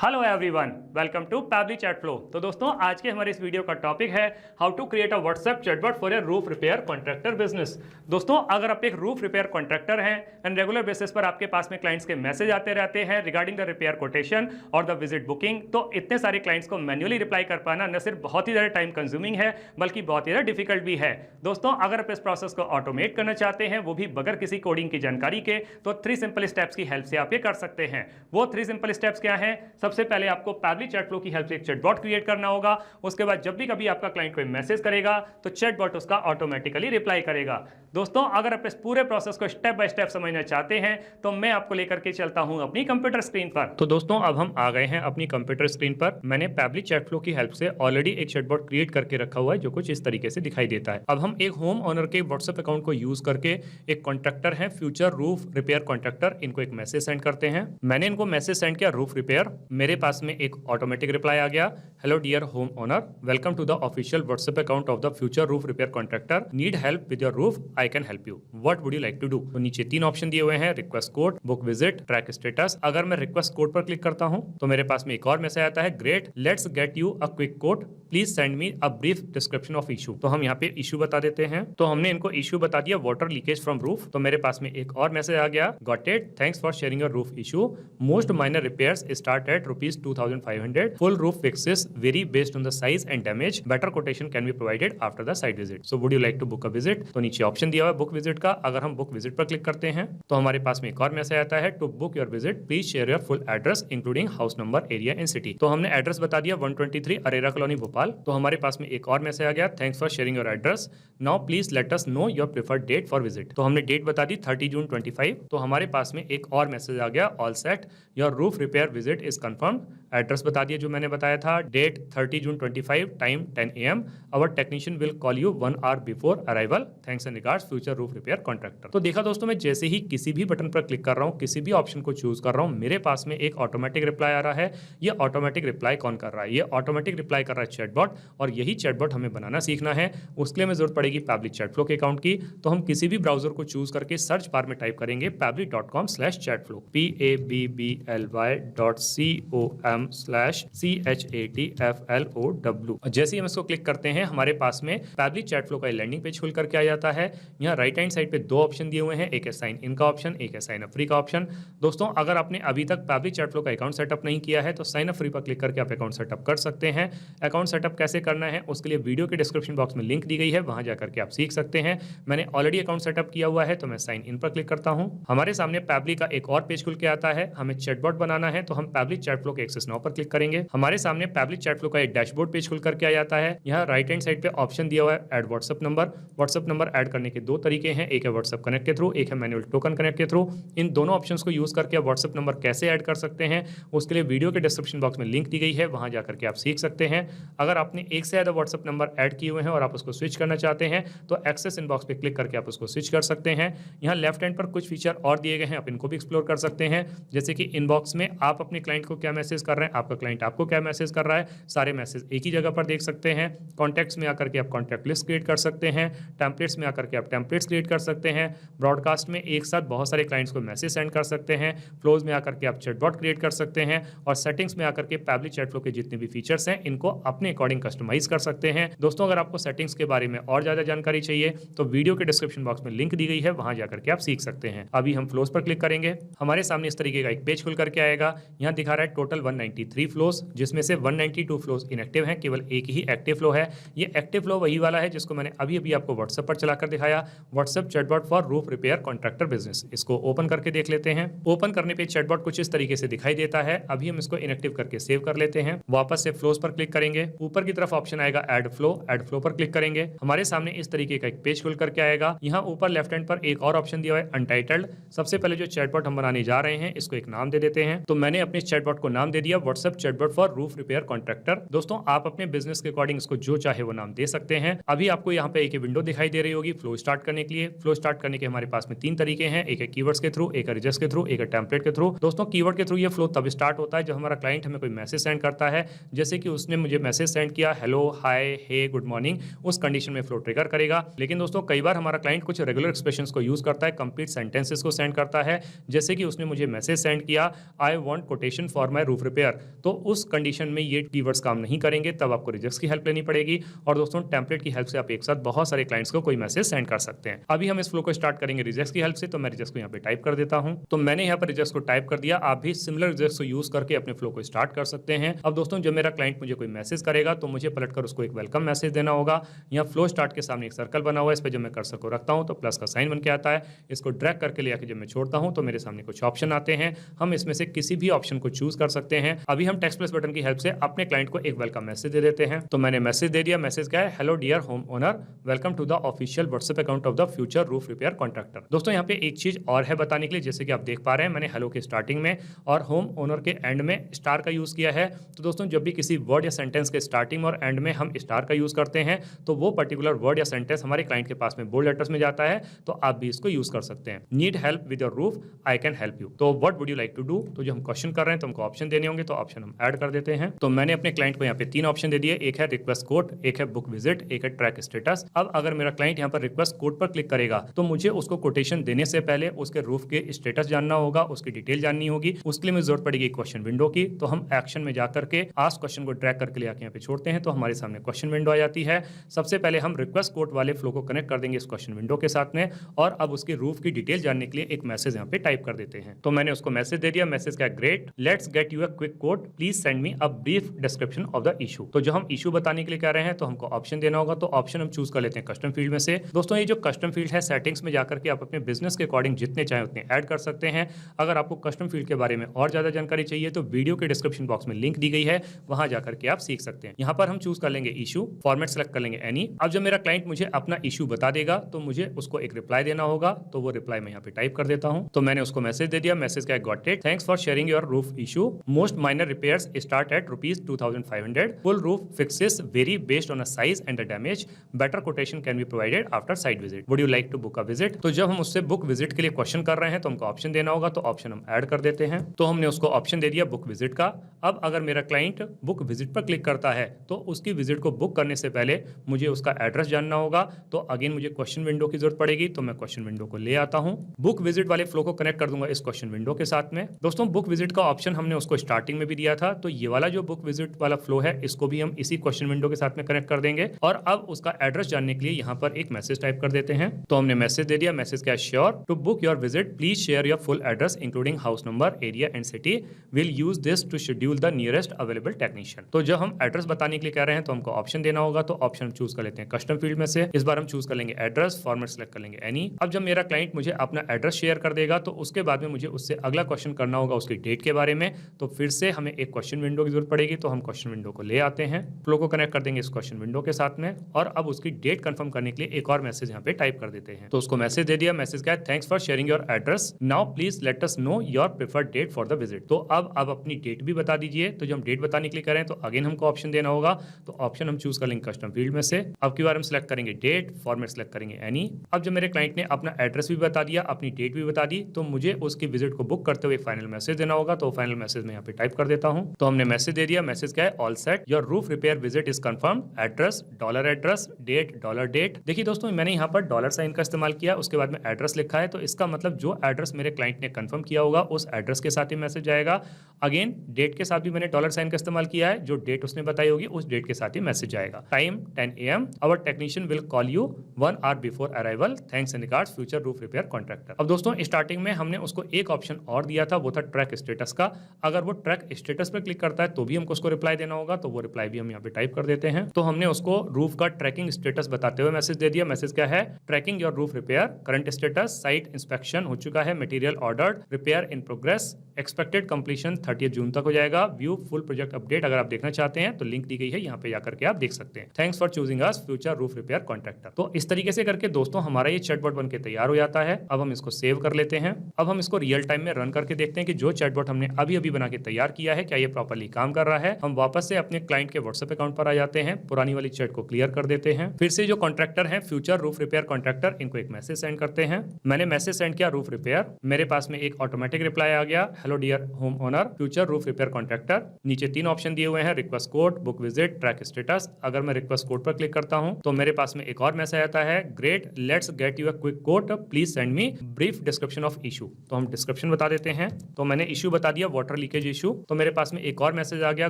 Hello everyone, welcome to Pabbly chat flow. तो दोस्तों, आज के हमारे इस वीडियो का टॉपिक है how to create a WhatsApp chatbot for a roof repair contractor business. दोस्तों, अगर आप एक रूफ रिपेयर कॉन्ट्रैक्टर हैं एंड रेगुलर बेसिस पर आपके पास में क्लाइंट्स के मैसेज आते रहते हैं रिगार्डिंग द रिपेयर कोटेशन और द विजिट बुकिंग, तो इतने सारे क्लाइंट्स को मैन्युअली रिप्लाई कर पाना न सिर्फ बहुत ही ज़्यादा टाइम कंज्यूमिंग है बल्कि बहुत ही ज़्यादा डिफिकल्ट भी है। दोस्तों, अगर आप इस प्रोसेस को ऑटोमेट करना चाहते हैं, वो भी बगैर किसी कोडिंग की जानकारी के, तो 3 सिंपल स्टेप्स की हेल्प से आप ये कर सकते हैं। वो 3 सिंपल स्टेप्स क्या हैं? सबसे पहले आपको पैबली चैट फ्लो की हेल्प से एक चैटबॉट क्रिएट करना होगा। उसके बाद जब भी कभी आपका क्लाइंट कोई मैसेज करेगा तो चैटबॉट उसका ऑटोमेटिकली रिप्लाई करेगा। दोस्तों, अगर आप इस पूरे प्रोसेस को स्टेप बाय स्टेप समझना चाहते हैं तो मैं आपको लेकर के चलता हूं अपनी कंप्यूटर स्क्रीन पर। तो दोस्तों, अब हम आ गए हैं अपनी कंप्यूटर स्क्रीन पर। मैंने पैबली चैट फ्लो की हेल्प से ऑलरेडी एक चैटबॉट क्रिएट करके रखा हुआ है जो कुछ इस तरीके से दिखाई देता है। अब हम एक होम ओनर के व्हाट्सएप अकाउंट को यूज करके एक कॉन्ट्रैक्टर है फ्यूचर रूफ रिपेयर कॉन्ट्रैक्टर, इनको एक मैसेज सेंड करते हैं। मैंने इनको मैसेज सेंड किया रूफ रिपेयर। मेरे पास में एक ऑटोमेटिक रिप्लाई आ गया, hello dear home owner, welcome to the official WhatsApp account of the future roof repair contractor, need help with your roof, I can help you, what would you like to do. तो नीचे 3 option दिए हुए हैं, request code, book visit, track status. अगर मैं request code पर click करता हूं तो मेरे पास में एक और मैसेज आता है, great, let's get you a quick code, please send me a brief description of issue. तो हम यहाँ पे इशू बता देते हैं। तो हमने इनको इशू बता दिया, वाटर लीकेज फ्रॉम रूफ। तो मेरे पास में एक और मैसेज आ गया, got it, thanks for sharing your roof issue, most minor repairs start at ₹2500, full roof fixes vary based on the size and damage, better quotation can be provided after the site visit, so would you like to book a visit। तो नीचे option दिया हुआ है book visit का। अगर हम book visit पर click करते हैं तो हमारे पास में एक और मैसेज आता है, to book your visit please share your full address including house number, area and city. तो हमने एड्रेस बता दिया 123 अरेरा कॉलोनी भोपाल। तो हमारे पास में एक और मैसेज आ गया, thanks for sharing your address, now please let us know your preferred date for visit. तो हमने डेट बता दी 30 जून 25। तो हमारे पास में एक और मैसेज आ गया, all set, your roof repair visit is confirmed. Address बता दिया जो मैंने बताया था, date 30 June 25, time 10 AM, our technician will call you 1 hour before arrival, thanks and regards future roof repair contractor. तो देखा दोस्तों, मैं जैसे ही किसी भी बटन पर क्लिक कर रहा हूँ, किसी भी ऑप्शन को चूज कर रहा हूँ, मेरे पास में एक ऑटोमेटिक रिप्लाई आ रहा है। ये ऑटोमेटिक रिप्लाई कौन कर रहा है? ये ऑटोमेटिक रिप्लाई कर रहा है चैटबॉट, और यही चैटबॉट हमें बनाना सीखना है। उसके लिए हमें जरूरत पड़ेगी पैबली चैट फ्लो के अकाउंट की। तो हम किसी भी ब्राउजर को चूज करके सर्च बार में टाइप करेंगे pably.com/chatflow, PABBLY.com/CHATFLOW। जैसे ही हम इसको क्लिक करते हैं, हमारे पास में पैबली चैट फ्लो का लैंडिंग पेज खुल करके आ जाता है। यहाँ राइट हैंड साइड पे 2 ऑप्शन दिए हुए हैं, एक है साइन इन का ऑप्शन, एक है साइन अप फ्री का ऑप्शन। दोस्तों, अगर आपने अभी तक पैबली चैट फ्लो का अकाउंट सेटअप नहीं किया है तो साइन अप फ्री पर क्लिक करके आप अकाउंट सेटअप कर सकते हैं। अकाउंट सेटअप कैसे करना है उसके लिए वीडियो के डिस्क्रिप्शन बॉक्स में लिंक दी गई है, वहां जाकर के आप सीख सकते हैं। मैंने ऑलरेडी अकाउंट सेटअप किया हुआ है तो मैं साइन इन पर क्लिक करता हूं। हमारे सामने पैबली का एक और पेज खुल के आता है। हमें चैटबॉट बनाना है तो हम पैबली चैट फ्लो के एक्सेस नाउ पर क्लिक करेंगे। हमारे सामने पैबली चैट फ्लो का एक डैशबोर्ड पेज खुल करके आ जाता है। यहाँ राइट हैंड साइड पे ऑप्शन दिया हुआ है add WhatsApp number. WhatsApp number add करने के 2 तरीके हैं, एक है व्हाट्सएप कनेक्ट के थ्रू, एक है मैनुअल टोकन कनेक्ट के थ्रू। इन दोनों ऑप्शंस को यूज करके आप व्हाट्सएप नंबर कैसे ऐड कर सकते हैं उसके लिए वीडियो के डिस्क्रिप्शन बॉक्स में लिंक दी गई है, वहां जाकर के आप सीख सकते हैं। अगर आपने एक से ज्यादा व्हाट्सएप नंबर ऐड किए हुए हैं और आप उसको स्विच करना चाहते हैं तो एक्सेस इनबॉक्स पे क्लिक करके आप उसको स्विच कर सकते हैं। यहाँ लेफ्ट हैंड पर कुछ फीचर और दिए गए हैं, आप इनको भी एक्सप्लोर कर सकते हैं। जैसे कि इनबॉक्स में आप अपने क्लाइंट को क्या मैसेज कर रहे हैं, आपका क्लाइंट आपको क्या मैसेज कर रहा है, सारे मैसेज एक ही जगह पर देख सकते हैं। कॉन्टैक्ट्स में आकर के आप कॉन्टैक्ट लिस्ट क्रिएट कर सकते हैं। टेम्पलेट्स में आकर के आप टेम्पलेट्स क्रिएट कर सकते हैं। ब्रॉडकास्ट में एक साथ बहुत सारे क्लाइंट्स को मैसेज सेंड कर सकते हैं। फ्लोज में आकर के आप चैटबॉट क्रिएट कर सकते हैं, और सेटिंग्स में आकर के पैबली चैट फ्लो के जितने भी फीचर्स हैं इनको अपने अकॉर्डिंग कस्टमाइज कर सकते हैं। दोस्तों, अगर आपको सेटिंग्स के बारे में और ज्यादा जानकारी चाहिए तो वीडियो के डिस्क्रिप्शन बॉक्स में लिंक दी गई है, वहां जाकर के आप सीख सकते हैं। अभी हम फ्लोज पर क्लिक करेंगे, हमारे सामने इस तरीके का एक पेज खुल करके आएगा। यहाँ दिखा रहा है टोटल 193 फ्लोज, जिसमें से 192 फ्लोज इनएक्टिव हैं, केवल एक ही एक्टिव फ्लो है। ये एक्टिव फ्लो वही वाला है जिसको मैंने अभी अभी आपको व्हाट्सएप पर चलाकर दिखाया, WhatsApp chatbot for roof repair contractor business. इसको ओपन करके देख लेते हैं। ओपन करने पे चैटबॉट कुछ इस तरीके से दिखाई देता है। अभी हम इसको इनएक्टिव करके सेव कर लेते हैं। वापस से फ्लोज पर क्लिक करेंगे, ऊपर की तरफ ऑप्शन आएगा ऐड फ्लो पर क्लिक करेंगे। हमारे सामने इस तरीके का एक पेज खुल करके आएगा। यहाँ ऊपर लेफ्ट हैंड पर एक और ऑप्शन दिया हुआ है अनटाइटल्ड। सबसे पहले जो चैटबॉट हम बनाने जा रहे हैं इसको एक नाम दे देते हैं। तो मैंने अपने चैटबॉट को नाम दे दिया WhatsApp chatbot for roof repair contractor. दोस्तों, आप अपने बिजनेस के अकॉर्डिंग इसको जो चाहे वो नाम दे सकते हैं। अभी आपको यहाँ पे एक विंडो दिखाई दे रही होगी फ्लो स्टार्ट करने के लिए। फ्लो स्टार्ट करने के हमारे पास में 3 तरीके हैं, एक है कीवर्ड्स के थ्रू, एक है रिजल्ट्स के थ्रू, एक है टेम्पलेट के थ्रू। दोस्तों, कीवर्ड के थ्रू ये फ्लो तब स्टार्ट होता है जब हमारा क्लाइंट हमें कोई मैसेज सेंड करता है, जैसे कि उसने मुझे मैसेज सेंड किया हेलो, हाय, हे, गुड मॉर्निंग, उस कंडीशन में फ्लो ट्रिगर करेगा। लेकिन दोस्तों, कई बार हमारा क्लाइंट कुछ रेगुलर एक्सप्रेशंस को यूज करता है, कंप्लीट सेंटेंसेस को सेंड करता है, जैसे कि उसने मुझे मैसेज सेंड किया, I want quotation for my roof repair, repair, तो उस कंडीशन में ये कीवर्ड्स काम नहीं करेंगे, तब आपको रिजेक्ट्स की हेल्प लेनी पड़ेगी। और दोस्तों टेम्पलेट की हेल्प से आप एक साथ बहुत सारे क्लाइंट्स को कोई मैसेज सेंड कर सकते हैं। अभी हम इस फ्लो को स्टार्ट करेंगे रिजेक्ट्स की हेल्प से, तो मैं रिजेक्ट्स को यहाँ पे टाइप कर देता हूँ। तो मैंने यहाँ पर रिजेक्ट्स को टाइप कर दिया। आप भी सिमिलर रिजेक्ट्स को यूज करके अपने फ्लो को स्टार्ट कर सकते हैं। अब दोस्तों जब मेरा क्लाइंट मुझे कोई मैसेज करेगा तो मुझे पलटकर उसको एक वेलकम मैसेज देना होगा। यहाँ फ्लो स्टार्ट के सामने एक सर्कल बना हुआ है, इस पर जब मैं कर्सर को रखता हूँ तो प्लस का साइन बन के आता है। इसको ड्रैग करके ले आके जब मैं छोड़ता हूँ तो मेरे सामने कुछ ऑप्शन आते हैं। हम इसमें से किसी भी ऑप्शन को चूज कर सकते हैं। अभी हम टेक्स्ट प्लस बटन की हेल्प से अपने क्लाइंट को एक वेलकम मैसेज दे देते हैं। तो मैंने मैसेज दे दिया। मैसेज क्या है? Hello dear home owner, welcome to the official WhatsApp account of the future roof repair contractor. दोस्तों यहाँ पे एक चीज और है बताने के लिए, जैसे कि आप देख पा रहे हैं मैंने हेलो के स्टार्टिंग में और होम ओनर के एंड में स्टार का यूज किया है। तो दोस्तों जब भी किसी वर्ड या सेंटेंस के स्टार्टिंग और एंड में हम स्टार का यूज करते हैं तो वो पर्टिकुलर वर्ड या सेंटेंस हमारे क्लाइंट के पास में बोल्ड लेटर्स में जाता है। तो आप भी इसको यूज कर सकते हैं। Need help with your roof, I can help you. तो what would you like to do? तो जो हम क्वेश्चन कर रहे हैं तो हमको ऑप्शन देने होंगे, तो ऑप्शन हम ऐड कर देते हैं। तो मैंने अपने क्लाइंट को यहाँ पे 3 ऑप्शन दे दिए। एक है रिक्वेस्ट कोड, एक है बुक विजिट, एक है ट्रैक स्टेटस। अब अगर मेरा क्लाइंट यहाँ पर रिक्वेस्ट कोड पर क्लिक करेगा तो मुझे उसको कोटेशन देने से पहले उसके रूफ के स्टेटस जानना होगा, उसकी डिटेल जाननी होगी। उसके लिए मुझे जरूरत पड़ेगी क्वेश्चन विंडो की। तो हम एक्शन में जाकर के आस्क क्वेश्चन को ड्रैग करके ले आके यहाँ पे छोड़ते हैं तो हमारे सामने क्वेश्चन विंडो आ जाती है। सबसे पहले हम रिक्वेस्ट कोड वाले फ्लो को कनेक्ट कर देंगे इस क्वेश्चन विंडो के साथ में और अब उसके रूफ की डिटेल जानने के लिए एक मैसेज यहाँ पे टाइप कर देते हैं। तो मैंने उसको मैसेज दे दिया। मैसेज क्या? Great, let's get you a quick code, please send me a brief description of the issue. तो जो हम इशू बताने के लिए कह रहे हैं तो हमको ऑप्शन देना होगा। तो ऑप्शन हम चूज कर लेते हैं कस्टम फील्ड में से। दोस्तों ये जो कस्टम फील्ड है सेटिंग्स में जाकर के आप अपने बिजनेस के अकॉर्डिंग जितने चाहे उतने ऐड कर सकते हैं। अगर आपको कस्टम फील्ड के बारे में और ज्यादा जानकारी चाहिए तो वीडियो के डिस्क्रिप्शन बॉक्स में लिंक दी गई है, वहां जाकर के आप सीख सकते हैं। यहाँ पर हम चूज कर लेंगे इशू, फॉर्मेट सेलेक्ट कर लेंगे एनी। अब जब मेरा क्लाइंट मुझे अपना इशू बता देगा तो मुझे उसको एक रिप्लाई देना होगा। तो वो रिप्लाई मैं यहाँ पे टाइप कर देता हूँ। तो मैंने उसको मैसेज दे दिया। मैसेज क्या? Got it, thanks for sharing your roof issue, most minor repairs start at ₹2500, full roof fixes vary based on a size and the damage, better quotation can be provided after site visit, would you like to book a visit? तो जब हम उससे book visit के लिए question कर रहे हैं तो हमको ऑप्शन देना होगा। तो ऑप्शन हम ऐड कर देते हैं। तो हमने उसको ऑप्शन दे दिया बुक विजिट का। अब अगर मेरा क्लाइंट बुक विजिट पर क्लिक करता है तो उसकी विजिट को बुक करने से पहले मुझे उसका एड्रेस जानना होगा। तो अगेन मुझे क्वेश्चन विंडो की जरूरत पड़ेगी। तो मैं क्वेश्चन विंडो को ले आता हूं, बुक विजिट वाले फ्लो को कनेक्ट कर दूंगा इस क्वेश्चन विंडो के साथ में। दोस्तों बुक विजिट का ऑप्शन हमने उसको स्टार्टिंग में भी दिया था। तो ये वाला जो बुक विजिट वाला फ्लो है इसको भी हम इसी क्वेश्चन विंडो के साथ में कनेक्ट कर देंगे। और अब उसका एड्रेस जानने के लिए यहाँ पर एक मैसेज टाइप कर देते हैं। तो हमने मैसेज दे दिया। मैसेज क्या? Sure to book your visit please share your full address including house number, area and city, will use this to schedule the nearest available technician. तो जब हम एड्रेस बताने के लिए कह रहे हैं तो हमको ऑप्शन देना होगा। तो ऑप्शन चूज कर लेते हैं कस्टम फील्ड में से। इस बार हम चूज कर लेंगे एड्रेस, फॉर्मेट सेलेक्ट कर लेंगे एनी। अब जब मेरा क्लाइंट मुझे अपना एड्रेस शेयर कर देगा तो उसके बाद में मुझे उससे अगला क्वेश्चन करना होगा उसकी डेट के बारे में। तो फिर से हमें एक क्वेश्चन विंडो की जरूरत पड़ेगी। तो हम क्वेश्चन विंडो को ले आते हैं, फ्लो को कनेक्ट कर देंगे इस क्वेश्चन विंडो के साथ में और अब उसकी डेट कंफर्म करने के लिए एक और मैसेज यहाँ पे टाइप कर देते हैं। तो उसको मैसेज दे दिया। मैसेज क्या है? Thanks for sharing your address, now please let us know your preferred date for the visit. तो अब अपनी डेट भी बता दीजिए। तो जब हम डेट बताने के लिए करें तो अगेन हमको ऑप्शन देना होगा। तो ऑप्शन हम चूज कर लेंगे कस्टम फील्ड में से। अब की बार हम सिलेक्ट करेंगे डेट, फॉर्मेट सेलेक्ट करेंगे एनी। अब जब मेरे क्लाइंट ने अपना एड्रेस भी बता दिया, अपनी डेट भी बता दी, तो मुझे उसकी विजिट को बुक करते हुए फाइनल मैसेज देना होगा। तो फाइनल मैसेज में यहाँ पे टाइप कर देता हूँ। तो हमने मैसेज दे दिया। मैसेज क्या है? All set, your roof repair visit is confirm, address dollar address, date dollar date. देखिए दोस्तों मैंने यहाँ पर डॉलर साइन का इस्तेमाल किया, उसके बाद में एड्रेस लिखा है। तो इसका मतलब जो एड्रेस मेरे क्लाइंट ने कंफर्म किया होगा उस एड्रेस के साथ ही मैसेज आएगा। अगेन डेट के साथ भी मैंने डॉलर साइन का इस्तेमाल किया है, जो डेट उसने बताई होगी उस डेट के साथ ही मैसेज आएगा। Time 10 AM, our technician will call you 1 hour before arrival, thanks and regards future roof repair contractor. अब दोस्तों स्टार्टिंग में हमने उसको एक ऑप्शन और दिया था, वो था ट्रैक स्टेटस का। अगर वो ट्रैक स्टेटस पर क्लिक करता है तो भी हमको उसको रिप्लाई देना होगा। तो वो रिप्लाई भी हम यहाँ पे टाइप कर देते हैं। तो हमने उसको रूफ का ट्रैकिंग स्टेटस बताते हुए मैसेज दे दिया। मैसेज क्या है? Trekking your roof repair, current status, site inspection हो चुका है, material ordered, repair in progress, expected completion 30 जून तक हो जाएगा, व्यू फुल प्रोजेक्ट अपडेट। अगर आप देखना चाहते हैं तो लिंक दी गई है, यहाँ पे जाकर के आप देख सकते हैं। Thanks for choosing us future roof repair contractor. तो इस तरीके से करके दोस्तों हमारा ये चैटबॉट बनके तैयार हो जाता है। अब हम इसको सेव कर लेते हैं। अब हम इसको रियल टाइम में रन करके देखते हैं कि जो चैटबॉट हमने अभी अभी बना के तैयार किया है क्या ये प्रॉपर्ली काम कर रहा है। हम वापस से अपने क्लाइंट के व्हाट्सएप अकाउंट पर आ जाते हैं, पुरानी वाली चैट को क्लियर कर देते हैं। फिर से जो कॉन्ट्रैक्टर है फ्यूचर रूफ रिपेयर कॉन्ट्रैक्टर, इनको एक मैसेज सेंड करते हैं। मैंने मैसेज सेंड किया रूफ रिपेयर, मेरे पास में एक ऑटोमेटिक रिप्लाई आ गया, hello dear home owner future roof repair contractor. नीचे 3 ऑप्शन दिए हुए हैं, request code, book visit, track status. अगर मैं रिक्वेस्ट कोड पर क्लिक करता हूं तो मेरे पास में एक और मैसेज आता है, great let's get you a quick code, please send me brief description of issue. तो हम डिस्क्रिप्शन बता देते हैं। तो मैंने इशू बता दिया वाटर लीकेज इशू। इशू, तो मेरे पास में एक और मैसेज आ गया,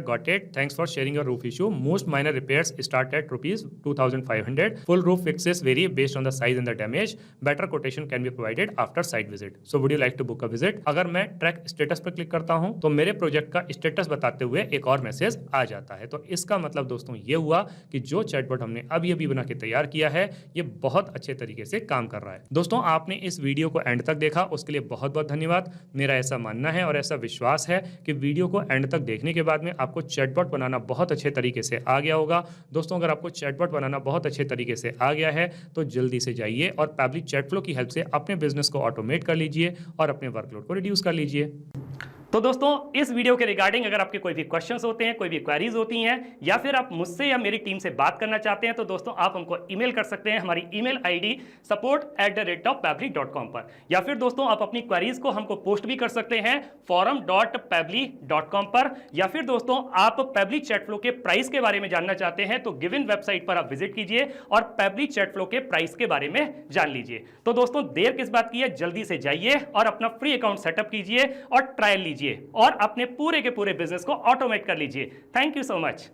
got it, thanks for sharing your roof issue, most minor repairs start at ₹2500, full roof fixes vary based on the size and the damage, better quotation can be provided after site visit, so would you like to book a visit. अगर मैं track status पर click करता हूं तो मेरे project का status बताते हुए एक और मैसेज आ जाता है। तो इसका मतलब दोस्तों ये हुआ कि जो चैटबॉट हमने अभी अभी बना के तैयार किया है ये बहुत अच्छे तरीके से काम कर रहा है। दोस्तों आपने इस वीडियो को एंड तक देखा उसके लिए बहुत बहुत धन्यवाद। मेरा ऐसा मानना है और ऐसा विश्वास है कि वीडियो को एंड तक देखने के बाद में आपको चैटबॉट बनाना बहुत अच्छे तरीके से आ गया होगा। दोस्तों अगर आपको चैटबॉट बनाना बहुत अच्छे तरीके से आ गया है तो जल्दी से जाइए और पैबली चैटफ्लो की हेल्प से अपने बिजनेस को ऑटोमेट कर लीजिए और अपने वर्कलोड को रिड्यूस कर लीजिए। तो दोस्तों इस वीडियो के रिगार्डिंग अगर आपके कोई भी क्वेश्चंस होते हैं, कोई भी क्वेरीज होती हैं या फिर आप मुझसे या मेरी टीम से बात करना चाहते हैं तो दोस्तों आप हमको ईमेल कर सकते हैं हमारी ईमेल आईडी support@pabbly.com पर, या फिर दोस्तों आप अपनी क्वेरीज को हमको पोस्ट भी कर सकते हैं forum.pabbly.com पर, या फिर दोस्तों आप पैबली चैटफ्लो के प्राइस के बारे में जानना चाहते हैं तो गिवन वेबसाइट पर आप विजिट कीजिए और पैबली चैटफ्लो के प्राइस के बारे में जान लीजिए। तो दोस्तों देर किस बात की है, जल्दी से जाइए और अपना फ्री अकाउंट सेटअप कीजिए और ट्रायल लीजिए और अपने पूरे के पूरे बिजनेस को ऑटोमेट कर लीजिए। Thank you so much.